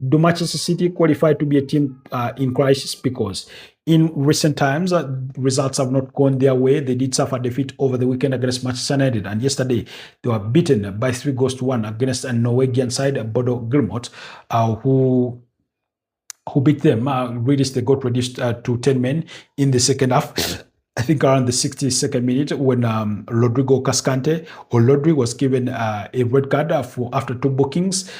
do Manchester City qualify to be a team in crisis? Because in recent times, results have not gone their way. They did suffer defeat over the weekend against Manchester United, and yesterday they were beaten by 3-1 against a Norwegian side, Bodo Glimt, who beat them. Really, they got reduced to 10 men in the second half. I think around the 62nd minute when Rodrigo Cascante or Rodri was given a red card after 2 bookings.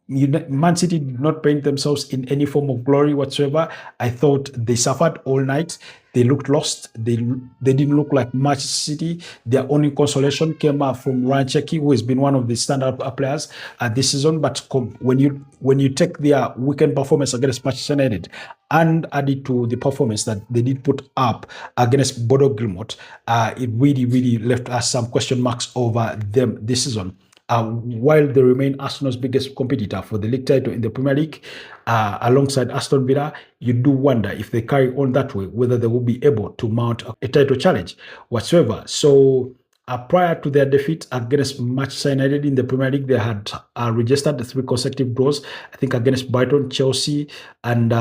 Man City did not paint themselves in any form of glory whatsoever. I thought they suffered all night. They looked lost. They didn't look like Manchester City. Their only consolation came from Ryan Cherki, who has been one of the standout players this season. But when you take their weekend performance against Manchester United and add it to the performance that they did put up against Bodo Glimt, it really left us some question marks over them this season. While they remain Arsenal's biggest competitor for the league title in the Premier League, alongside Aston Villa, you do wonder if they carry on that way, whether they will be able to mount a title challenge whatsoever. So prior to their defeat against Manchester United in the Premier League, they had registered 3 consecutive draws, I think against Brighton, Chelsea, and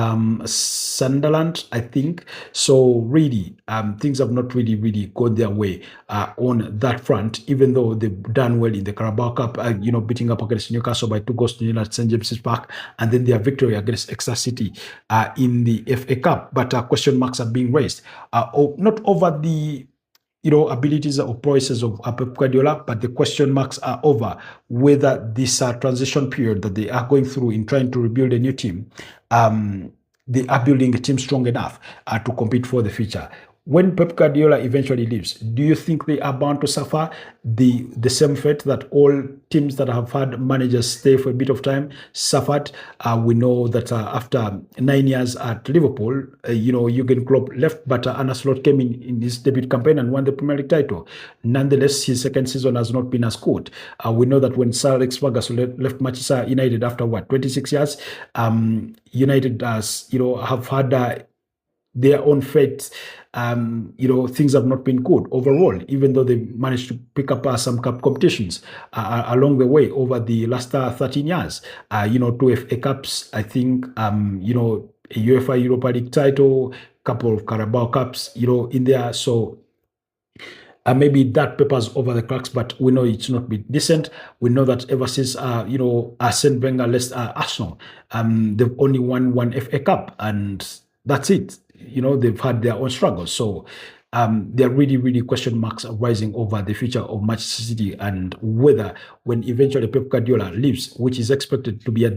Sunderland, I think. So really, things have not really gone their way on that front, even though they've done well in the Carabao Cup, beating up against Newcastle by 2-0 at St. James's Park, and then their victory against Exeter City in the FA Cup. But question marks are being raised, not over the abilities or prowesses of Pep Guardiola, but the question marks are over whether this transition period that they are going through in trying to rebuild a new team, they are building a team strong enough to compete for the future. When Pep Guardiola eventually leaves, do you think they are bound to suffer the same fate that all teams that have had managers stay for a bit of time suffered? We know that after 9 years at Liverpool, Jurgen Klopp left, but Arne Slot came in his debut campaign and won the Premier League title. Nonetheless, his second season has not been as good. We know that when Sir Alex Ferguson left Manchester United after 26 years, United have had their own fate. Things have not been good overall, even though they managed to pick up some cup competitions along the way over the last 13 years. 2 FA Cups, I think, a UEFA Europa League title, couple of Carabao Cups, in there. So maybe that papers over the cracks, but we know it's not been decent. We know that ever since, Arsene Wenger left Arsenal, they've only won 1 FA Cup, and that's it. They've had their own struggles. So there are really question marks rising over the future of Manchester City and whether when eventually Pep Guardiola leaves, which is expected to be at